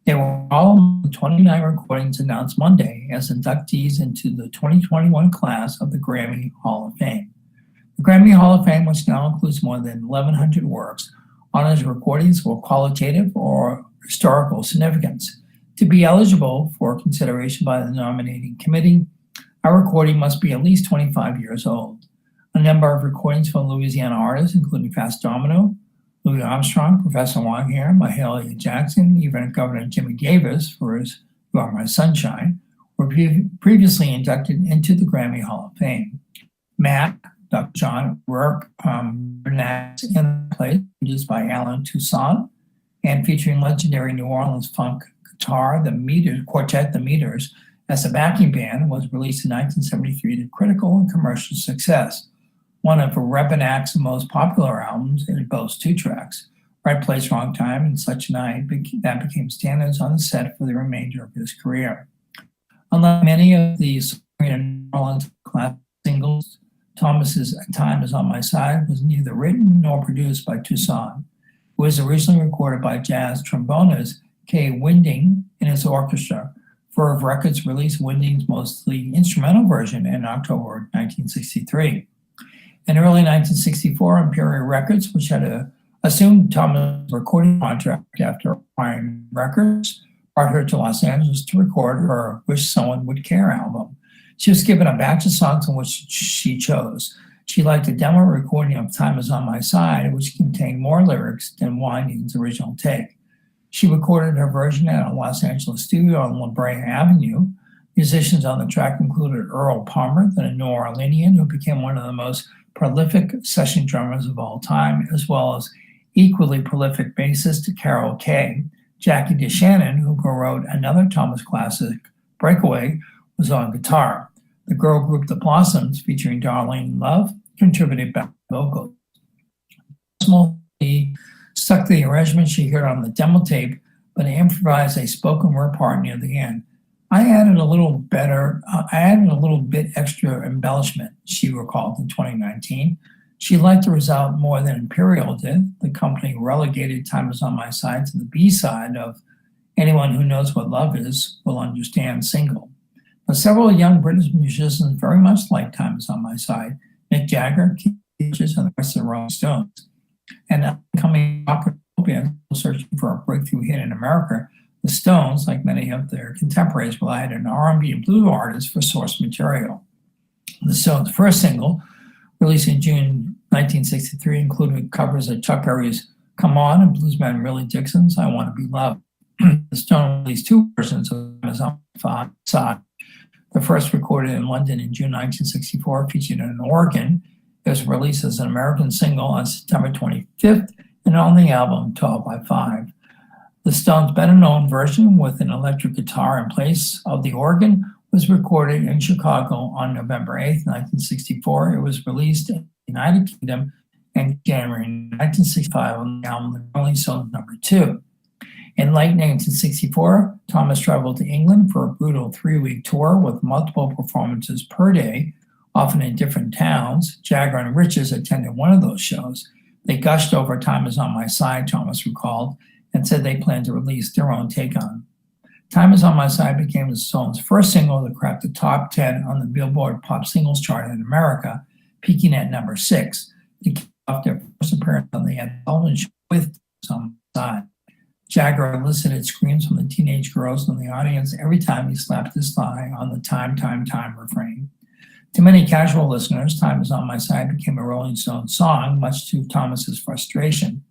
They were all among the 29 recordings announced Monday as inductees into the 2021 class of the Grammy Hall of Fame. The Grammy Hall of Fame, which now includes more than 1,100 works, honors recordings for qualitative or historical significance. To be eligible for consideration by the nominating committee, a recording must be at least 25 years old. A number of recordings from Louisiana artists, including Fats Domino, Louis Armstrong, Professor Longhair, Mahalia Jackson, even Governor Jimmy Davis for his You Are My Sunshine, were previously inducted into the Grammy Hall of Fame. Matt, Dr. John work Bernat's In the Place, produced by Alan Toussaint, and featuring legendary New Orleans funk guitar, quartet, The Meters, as a backing band, was released in 1973 to critical and commercial success. One of Rebenac's most popular albums, it boasts 2 tracks. Right Place, Wrong Time, and Such a Night that became standards on the set for the remainder of his career. Unlike many of these New Orleans classic singles, Thomas's Time Is on My Side was neither written nor produced by Toussaint. It was originally recorded by jazz trombonist Kay Winding and his orchestra. Verve Records released Winding's mostly instrumental version in October 1963. In early 1964, Imperial Records, which had assumed Thomas' recording contract after acquiring records, brought her to Los Angeles to record her Wish Someone Would Care album. She was given a batch of songs in which she chose. She liked a demo recording of Time Is on My Side, which contained more lyrics than Winding's original take. She recorded her version at a Los Angeles studio on La Brea Avenue. Musicians on the track included Earl Palmer, the New Orleanian, who became one of the most prolific session drummers of all time, as well as equally prolific bassist Carol Kay. Jackie DeShannon, who co-wrote another Thomas classic, Breakaway, was on guitar. The girl group The Blossoms, featuring Darlene Love, contributed back vocals. He stuck to the arrangement she heard on the demo tape, but improvised a spoken word part near the end. I added a little bit extra embellishment, she recalled in 2019. She liked the result more than Imperial did. The company relegated Time Is on My Side to the B-side of Anyone Who Knows What Love Is Will Understand single. But several young British musicians very much liked Time Is on My Side. Mick Jagger, Keith Richards, and the rest of the Rolling Stones. And upcoming rock bands searching for a breakthrough hit in America, the Stones, like many of their contemporaries, relied on R&B and blues artists for source material. The Stones' first single, released in June 1963, included covers of Chuck Berry's Come On and bluesman Willie Dixon's I Want to Be Loved. The Stones released two versions of Time Is on My Side. The first, recorded in London in June 1964, featured an organ. It was released as an American single on September 25th and on the album 12 by 5. The Stones' better-known version, with an electric guitar in place of the organ, was recorded in Chicago on November 8, 1964. It was released in the United Kingdom in January 1965 on the album The Rolling Stones No. 2. In late 1964, Thomas traveled to England for a brutal 3-week tour with multiple performances per day, often in different towns. Jagger and Richards attended one of those shows. They gushed over Time Is on My Side, Thomas recalled, and said they planned to release their own take on it. Time Is on My Side became the Stones' first single to crack the top 10 on the Billboard Pop Singles chart in America, peaking at number 6. They kicked off their first appearance on the Ed Sullivan Show with Time Is on My Side. Jagger elicited screams from the teenage girls in the audience every time he slapped his thigh on the time, time, time refrain. To many casual listeners, Time Is on My Side became a Rolling Stones song, much to Thomas's frustration.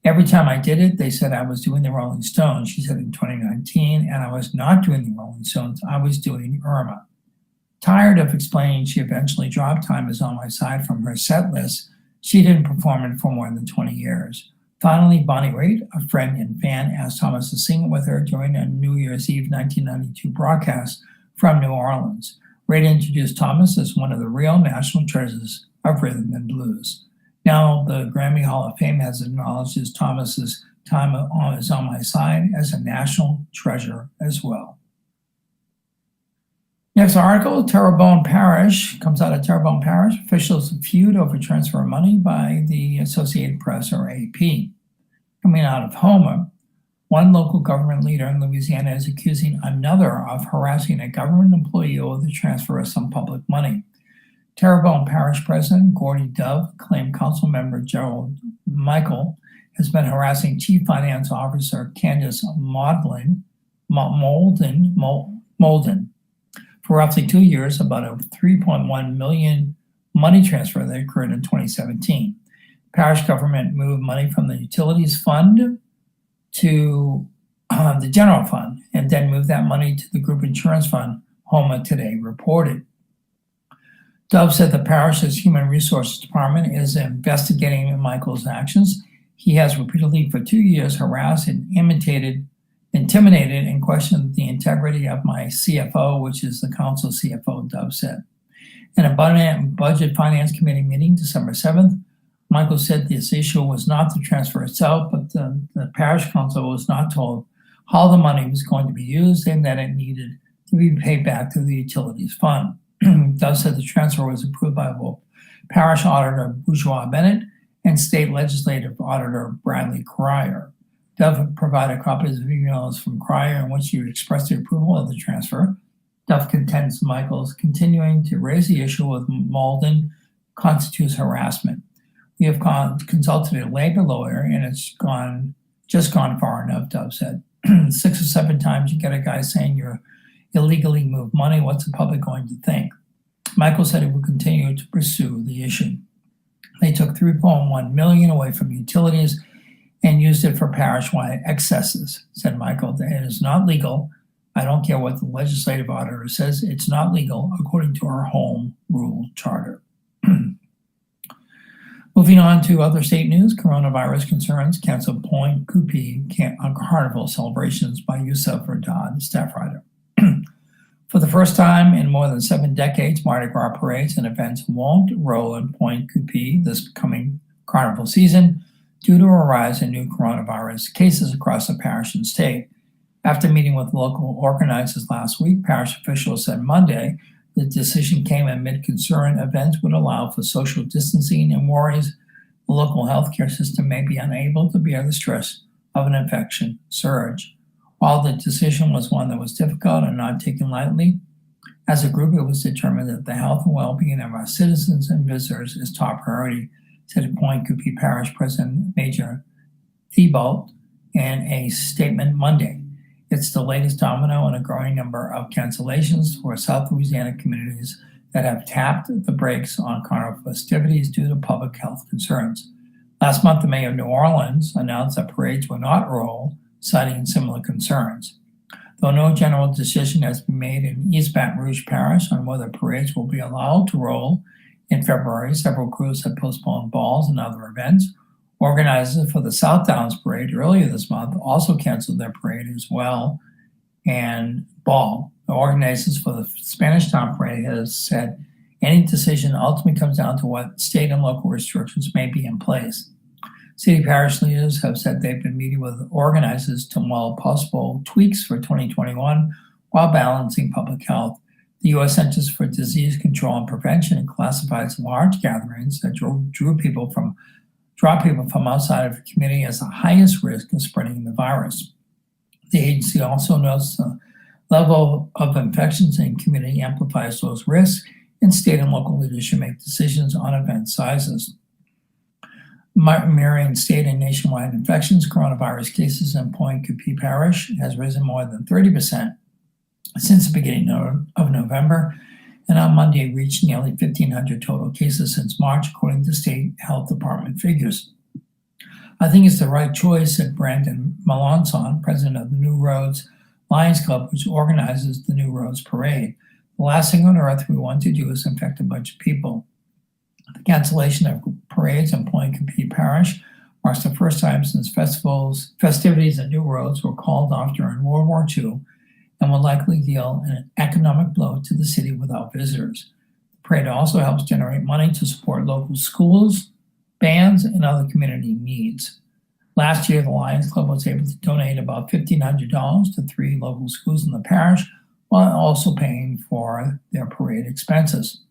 Every time I did it, they said I was doing the Rolling Stones, she said in 2019, and I was not doing the Rolling Stones, I was doing Irma. Tired of explaining, she eventually dropped Time Is on My Side from her set list. She didn't perform it for more than 20 years. Finally, Bonnie Raitt, a friend and fan, asked Thomas to sing it with her during a New Year's Eve 1992 broadcast from New Orleans. Raitt introduced Thomas as one of the real national treasures of rhythm and blues. Now, the Grammy Hall of Fame has acknowledged Thomas's Time Is on My Side as a national treasure as well. Next article, Terrebonne Parish, comes out of Terrebonne Parish. Officials feud over transfer of money by the Associated Press, or AP. Coming out of Houma, one local government leader in Louisiana is accusing another of harassing a government employee over the transfer of some public money. Terrebonne Parish President Gordy Dove claimed Council Member Gerald Michael has been harassing Chief Finance Officer Candace Molden for roughly 2 years about a $3.1 million money transfer that occurred in 2017. Parish government moved money from the utilities fund to the general fund and then moved that money to the group insurance fund, Houma Today reported. Dove said the parish's Human Resources Department is investigating Michael's actions. He has repeatedly for 2 years harassed and intimidated and questioned the integrity of my CFO, which is the council CFO, Dove said. In a Budget Finance Committee meeting December 7th, Michael said this issue was not the transfer itself, but the parish council was not told how the money was going to be used and that it needed to be paid back to the utilities fund. Dove said the transfer was approved by both parish auditor Bourgeois Bennett and state legislative auditor Bradley Cryer. Dove provided copies of emails from Cryer in which he expressed the approval of the transfer. Dove contends Michael's continuing to raise the issue with Malden constitutes harassment. We have consulted a labor lawyer and it's just gone far enough, Dove said. 6 or 7 times you get a guy saying you're illegally moved money. What's the public going to think? Michael said he would continue to pursue the issue. They took $3.1 million away from utilities and used it for parish-wide excesses, said Michael. It is not legal. I don't care what the legislative auditor says. It's not legal according to our home rule charter. Moving on to other state news, coronavirus concerns canceled Point Coupee Carnival celebrations by Yusuf Radad, staff writer. For the first time in more than 7 decades, Mardi Gras parades and events won't roll in Point Coupee this coming carnival season due to a rise in new coronavirus cases across the parish and state. After meeting with local organizers last week, parish officials said Monday the decision came amid concern events would allow for social distancing and worries the local healthcare system may be unable to bear the stress of an infection surge. While the decision was one that was difficult and not taken lightly, as a group it was determined that the health and well-being of our citizens and visitors is top priority, said Point Coupee Parish President Major Thibault in a statement Monday. It's the latest domino in a growing number of cancellations for South Louisiana communities that have tapped the brakes on carnival festivities due to public health concerns. Last month, the mayor of New Orleans announced that parades will not roll, citing similar concerns. Though no general decision has been made in East Baton Rouge Parish on whether parades will be allowed to roll in February, several crews have postponed balls and other events. Organizers for the South Downs Parade earlier this month also canceled their parade as well and ball. The organizers for the Spanish Town Parade has said any decision ultimately comes down to what state and local restrictions may be in place. City parish leaders have said they've been meeting with organizers to mull possible tweaks for 2021 while balancing public health. The U.S. Centers for Disease Control and Prevention classifies large gatherings that draw people from outside of the community as the highest risk of spreading the virus. The agency also notes the level of infections in the community amplifies those risks, and state and local leaders should make decisions on event sizes. Mirroring state and nationwide infections, coronavirus cases in Point Coupee Parish has risen more than 30% since the beginning of November, and on Monday reached nearly 1,500 total cases since March, according to state health department figures. I think it's the right choice, said Brandon Melanson, president of the New Roads Lions Club, which organizes the New Roads Parade. The last thing on earth we want to do is infect a bunch of people. The cancellation of parades in Point Coupee Parish marks the first time since festivities at New Roads were called off during World War II and will likely deal an economic blow to the city without visitors. The parade also helps generate money to support local schools, bands, and other community needs. Last year, the Lions Club was able to donate about $1,500 to 3 local schools in the parish, while also paying for their parade expenses.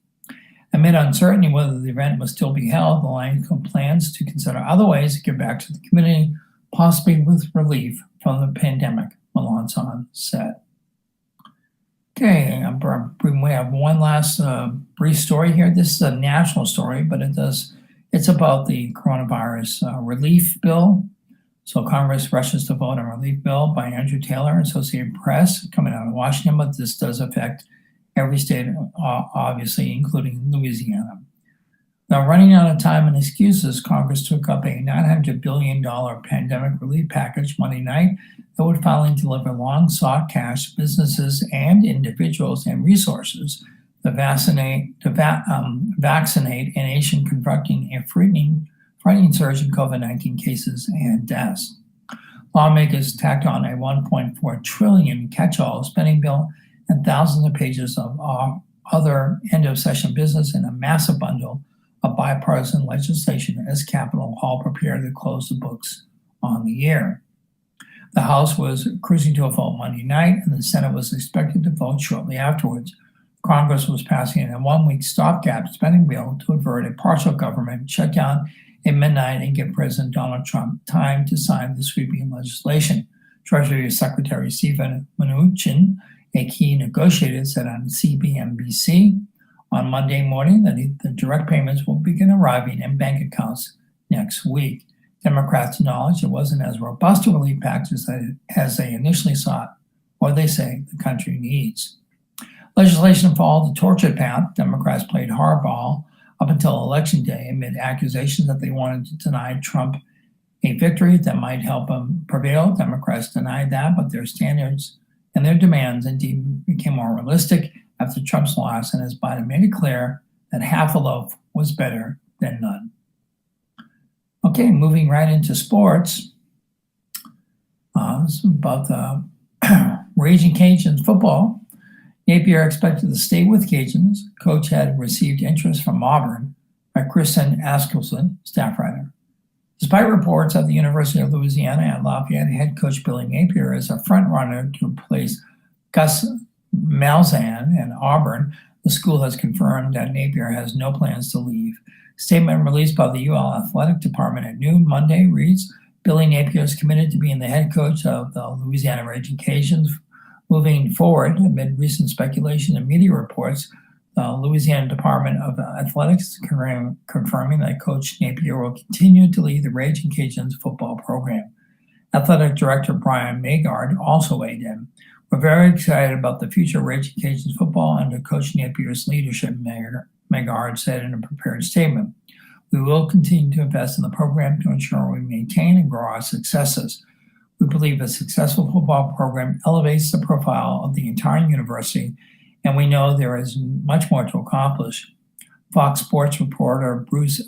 Amid uncertainty whether the event must still be held, the Lions Club plans to consider other ways to give back to the community, possibly with relief from the pandemic, Melanson said. Okay, we have one last brief story here. This is a national story, but it's about the coronavirus relief bill. So Congress rushes to vote on a relief bill by Andrew Taylor, Associated Press, coming out of Washington, but this does affect every state, obviously, including Louisiana. Now, running out of time and excuses, Congress took up a $900 billion pandemic relief package Monday night that would finally deliver long-sought cash to businesses and individuals and resources to vaccinate a nation confronting a frightening surge in COVID-19 cases and deaths. Lawmakers tacked on a $1.4 trillion catch-all spending bill and thousands of pages of other end-of-session business in a massive bundle of bipartisan legislation as Capitol Hall prepared to close the books on the year. The House was cruising to a vote Monday night, and the Senate was expected to vote shortly afterwards. Congress was passing a one-week stopgap spending bill to avert a partial government shutdown at midnight and give President Donald Trump time to sign the sweeping legislation. Treasury Secretary Stephen Mnuchin, a key negotiator, said on CNBC on Monday morning that the direct payments will begin arriving in bank accounts next week. Democrats acknowledged it wasn't as robust a relief package as they initially sought, or they say the country needs. Legislation followed the tortured path. Democrats played hardball up until Election Day amid accusations that they wanted to deny Trump a victory that might help him prevail. Democrats denied that, but their standards and their demands indeed became more realistic after Trump's loss, and as Biden made it clear that half a loaf was better than none. Okay, moving right into sports. This is about the Raging Cajuns football. Napier expected to stay with Cajuns. Coach had received interest from Auburn by Kristen Askelson, staff writer. Despite reports at the University of Louisiana at Lafayette, head coach Billy Napier is a front-runner to replace Gus Malzahn in Auburn, the school has confirmed that Napier has no plans to leave. Statement released by the UL Athletic Department at noon Monday reads, Billy Napier is committed to being the head coach of the Louisiana Raging Cajuns. Moving forward, amid recent speculation and media reports, the Louisiana Department of Athletics confirming that Coach Napier will continue to lead the Raging Cajuns football program. Athletic Director Brian Magard also weighed in. We're very excited about the future of Raging Cajuns football under Coach Napier's leadership, Magard said in a prepared statement. We will continue to invest in the program to ensure we maintain and grow our successes. We believe a successful football program elevates the profile of the entire university, and we know there is much more to accomplish. Fox Sports reporter Bruce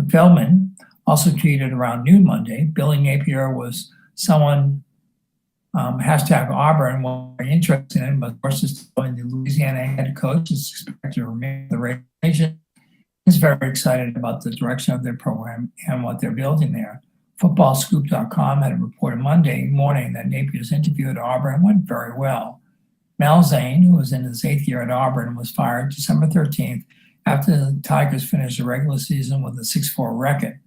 Feldman also tweeted around noon Monday, Billy Napier was someone #Auburn was very interested in, but of course is the Louisiana head coach is expected to remain the Raging. He's very excited about the direction of their program and what they're building there. FootballScoop.com had reported Monday morning that Napier's interview at Auburn went very well. Malzahn, who was in his 8th year at Auburn, was fired December 13th after the Tigers finished the regular season with a 6-4 record.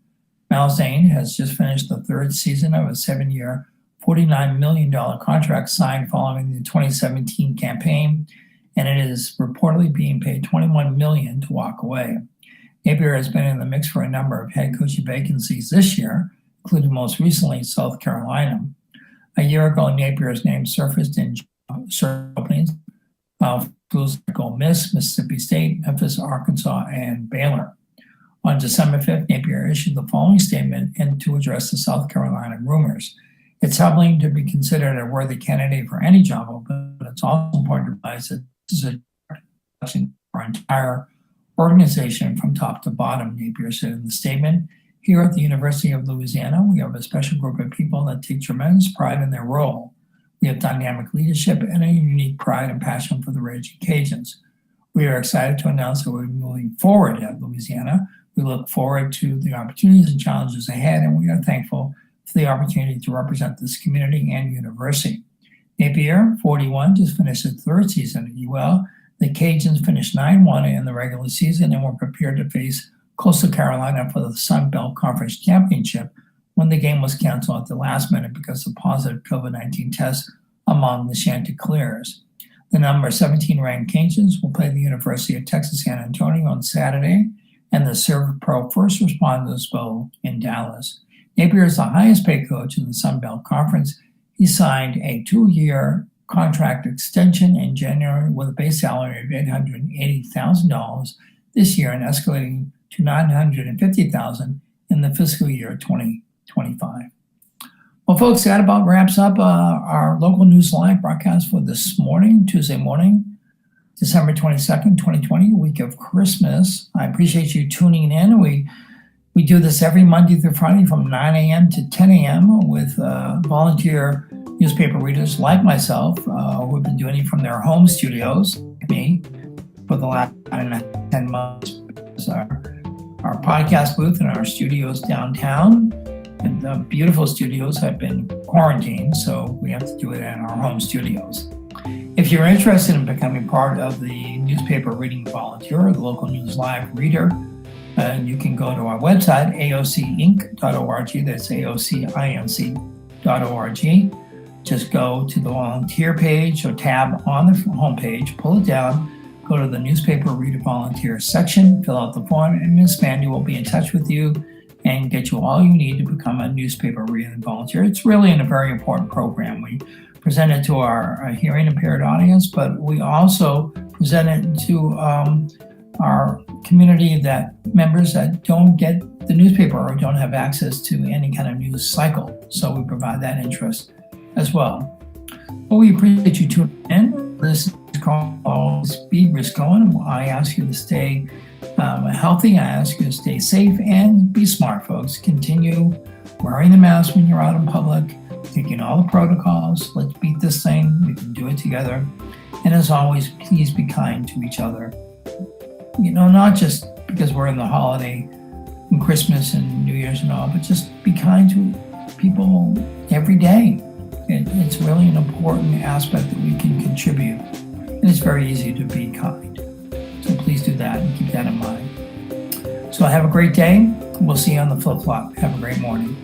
Malzahn has just finished the 3rd season of a 7-year, $49 million contract signed following the 2017 campaign, and it is reportedly being paid $21 million to walk away. Napier has been in the mix for a number of head coaching vacancies this year, including most recently South Carolina. A year ago, Napier's name surfaced in search openings schools like Ole Miss, Mississippi State, Memphis, Arkansas, and Baylor. On December 5th, Napier issued the following statement to address the South Carolina rumors. It's humbling to be considered a worthy candidate for any job open, but it's also important to realize that this is a election for our entire organization from top to bottom, Napier said in the statement. Here at the University of Louisiana, we have a special group of people that take tremendous pride in their role. We have dynamic leadership and a unique pride and passion for the Raging Cajuns. We are excited to announce that we're moving forward at Louisiana. We look forward to the opportunities and challenges ahead, and we are thankful for the opportunity to represent this community and university. Napier, 41, just finished his 3rd season at UL. The Cajuns finished 9-1 in the regular season and were prepared to face Coastal Carolina for the Sun Belt Conference Championship when the game was canceled at the last minute because of positive COVID-19 tests among the Chanticleers. The number 17 ranked Cajuns will play the University of Texas San Antonio on Saturday and the Serve Pro First Responders Bowl in Dallas. Napier is the highest paid coach in the Sun Belt Conference. He signed a 2-year contract extension in January with a base salary of $880,000 this year and escalating to $950,000 in the fiscal year 2025. Well, folks, that about wraps up our local news live broadcast for this morning, Tuesday morning, December 22nd, 2020, week of Christmas. I appreciate you tuning in. We do this every Monday through Friday from 9 a.m. to 10 a.m. with volunteer newspaper readers like myself who have been doing it from their home studios, me, for the last 10 months. our podcast booth in our studios downtown. And the beautiful studios have been quarantined, so we have to do it in our home studios. If you're interested in becoming part of the newspaper reading volunteer or the local news live reader, you can go to our website, aocinc.org. That's aocinc.org. Just go to the volunteer page or tab on the homepage, pull it down, go to the newspaper reader volunteer section, fill out the form, and Ms. Mandy will be in touch with you and get you all you need to become a newspaper reading volunteer. It's really a very important program. We present it to our hearing impaired audience, but we also present it to our community members that don't get the newspaper or don't have access to any kind of news cycle. So we provide that interest as well. Well, we appreciate you tuning in. This is called Speed Risk Going. I ask you to stay healthy. I ask you to stay safe and be smart, folks. Continue wearing the mask when you're out in public, taking all the protocols. Let's beat this thing. We can do it together. And as always, please be kind to each other. Not just because we're in the holiday and Christmas and New Year's and all, but just be kind to people every day. It's really an important aspect that we can contribute. And it's very easy to be kind. So please do that and keep that in mind. So have a great day. We'll see you on the flip-flop. Have a great morning.